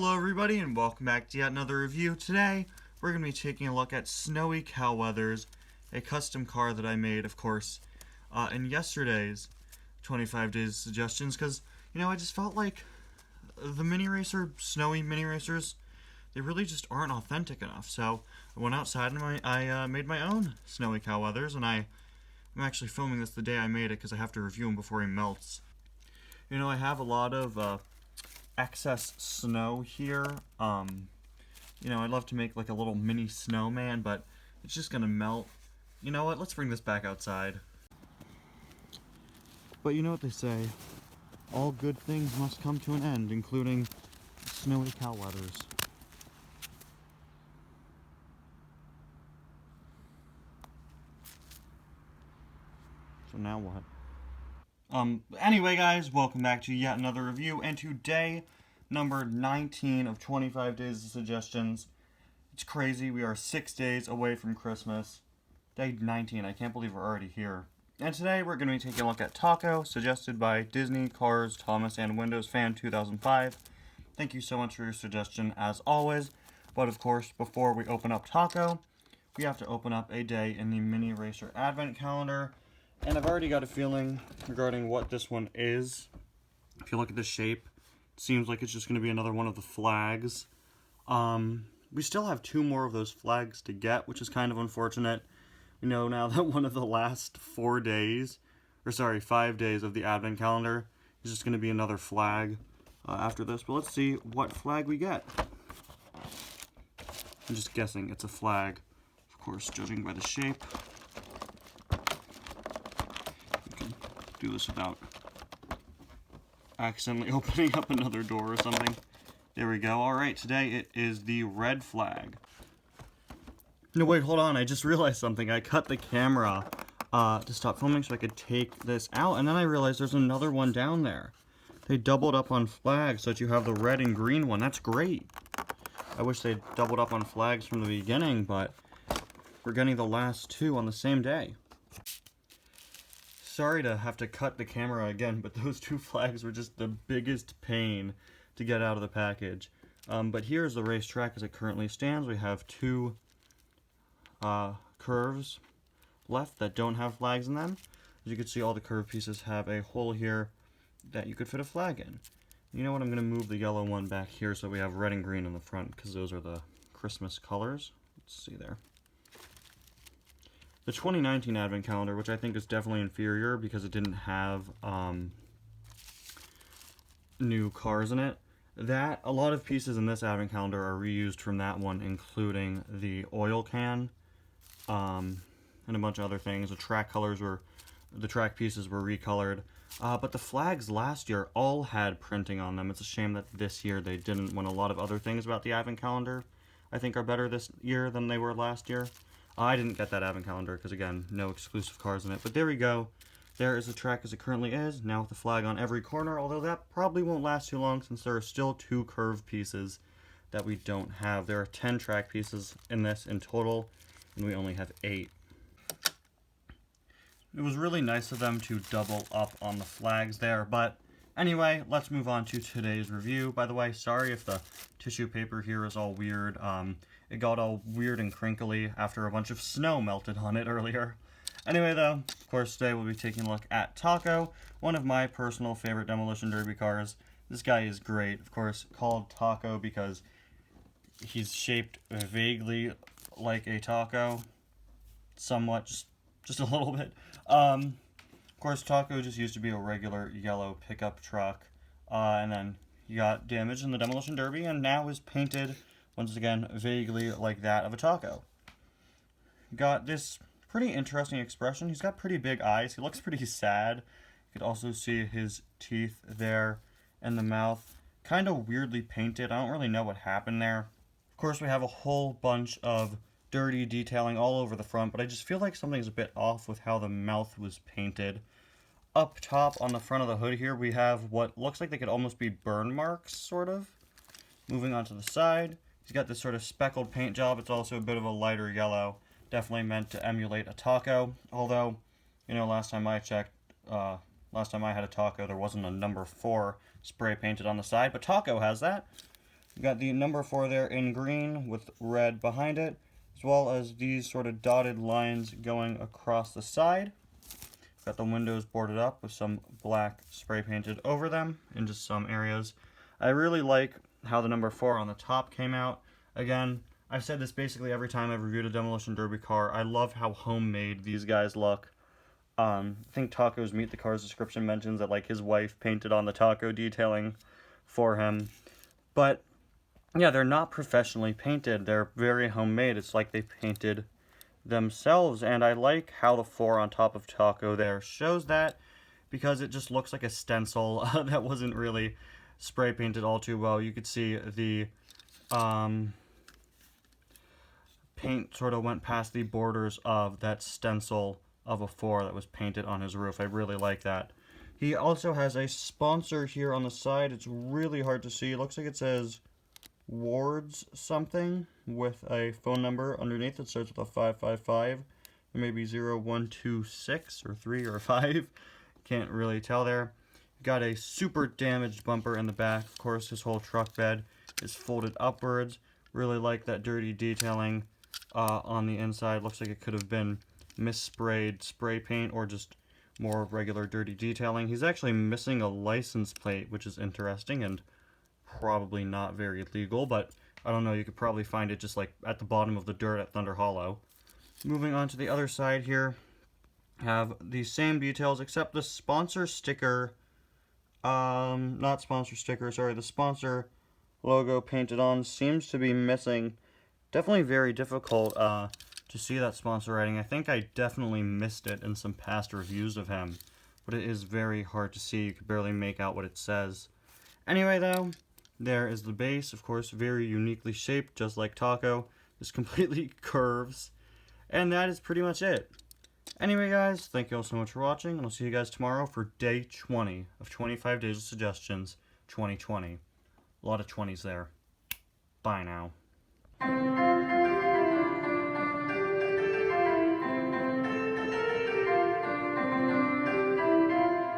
Hello everybody and welcome back to yet another review. Today we're going to be taking a look at Snowy Cal Weathers, a custom car that I made, of course, in yesterday's 25 days suggestions, because, I just felt like the Snowy Mini Racers, they really just aren't authentic enough. So I went outside and I made my own Snowy Cal Weathers, and I'm actually filming this the day I made it because I have to review him before he melts. I have a lot of excess snow here. I'd love to make like a little mini snowman, but it's just gonna melt. You know what? Let's bring this back outside. But you know what they say, all good things must come to an end, including Snowy Cal Weathers. So now what? Anyway guys, welcome back to yet another review, and today, number 19 of 25 days of suggestions. It's crazy, we are 6 days away from Christmas. Day 19, I can't believe we're already here. And today we're going to be taking a look at Taco, suggested by Disney, Cars, Thomas, and Windows Fan 2005. Thank you so much for your suggestion, as always. But of course, before we open up Taco, we have to open up a day in the Mini Racer Advent Calendar. And I've already got a feeling regarding what this one is. If you look at the shape, it seems like it's just going to be another one of the flags. We still have 2 more of those flags to get, which is kind of unfortunate. We know now that one of the last 5 days of the Advent Calendar is just going to be another flag after this. But let's see what flag we get. I'm just guessing it's a flag, of course, judging by the shape. Do this without accidentally opening up another door or something. There we go. Alright, today it is the red flag. No, wait, hold on. I just realized something. I cut the camera to stop filming so I could take this out, and then I realized there's another one down there. They doubled up on flags so that you have the red and green one. That's great. I wish they'd doubled up on flags from the beginning, but we're getting the last 2 on the same day. Sorry to have to cut the camera again, but those 2 flags were just the biggest pain to get out of the package. But here's the racetrack as it currently stands. We have 2 curves left that don't have flags in them. As you can see, all the curved pieces have a hole here that you could fit a flag in. You know what? I'm going to move the yellow one back here so we have red and green in the front, because those are the Christmas colors. Let's see there. The 2019 Advent Calendar, which I think is definitely inferior because it didn't have new cars in it. A lot of pieces in this Advent Calendar are reused from that one, including the oil can and a bunch of other things. The track pieces were recolored. But the flags last year all had printing on them. It's a shame that this year they didn't, when a lot of other things about the Advent Calendar I think are better this year than they were last year. I didn't get that Advent Calendar because, again, no exclusive cars in it. But there we go. There is the track as it currently is, now with the flag on every corner, although that probably won't last too long since there are still 2 curved pieces that we don't have. There are 10 track pieces in this in total, and we only have 8. It was really nice of them to double up on the flags there, but anyway, let's move on to today's review. By the way, sorry if the tissue paper here is all weird. It got all weird and crinkly after a bunch of snow melted on it earlier. Anyway, though, of course, today we'll be taking a look at Taco, one of my personal favorite Demolition Derby cars. This guy is great, of course, called Taco because he's shaped vaguely like a taco. Somewhat, just a little bit. Of course, Taco just used to be a regular yellow pickup truck, and then he got damaged in the Demolition Derby, and now is painted, once again, vaguely like that of a taco. Got this pretty interesting expression. He's got pretty big eyes. He looks pretty sad. You could also see his teeth there and the mouth. Kind of weirdly painted. I don't really know what happened there. Of course, we have a whole bunch of dirty detailing all over the front, but I just feel like something's a bit off with how the mouth was painted. Up top on the front of the hood here, we have what looks like they could almost be burn marks, sort of. Moving on to the side, he's got this sort of speckled paint job. It's also a bit of a lighter yellow. Definitely meant to emulate a taco. Although, last time I checked, last time I had a taco, there wasn't a number 4 spray painted on the side. But Taco has that. You got the number 4 there in green with red behind it, as well as these sort of dotted lines going across the side. Got the windows boarded up with some black spray painted over them in just some areas. I really like how the number 4 on the top came out. Again, I've said this basically every time I've reviewed a Demolition Derby car. I love how homemade these guys look. I think Taco's Meet the Cars description mentions that like his wife painted on the taco detailing for him. But yeah, they're not professionally painted. They're very homemade. It's like they painted themselves, and I like how the 4 on top of Taco there shows that, because it just looks like a stencil that wasn't really spray painted all too well. You could see the paint sort of went past the borders of that stencil of a 4 that was painted on his roof. I really like that. He also has a sponsor here on the side. It's really hard to see. It looks like it says Wards something with a phone number underneath. It starts with a 555, maybe 0126 or 3 or 5. Can't really tell there. Got a super damaged bumper in the back. Of course, his whole truck bed is folded upwards. Really like that dirty detailing on the inside. Looks like it could have been missprayed spray paint or just more regular dirty detailing. He's actually missing a license plate, which is interesting and probably not very legal, but I don't know, you could probably find it just like at the bottom of the dirt at Thunder Hollow. Moving on to the other side here, have the same details except the sponsor sticker, not sponsor sticker, sorry, the sponsor logo painted on seems to be missing. Definitely very difficult to see that sponsor writing. I think I definitely missed it in some past reviews of him, but it is very hard to see. You can barely make out what it says. Anyway though, there is the base, of course, very uniquely shaped, just like Taco. This completely curves. And that is pretty much it. Anyway, guys, thank you all so much for watching, and I'll see you guys tomorrow for day 20 of 25 Days of Suggestions 2020. A lot of 20s there. Bye now.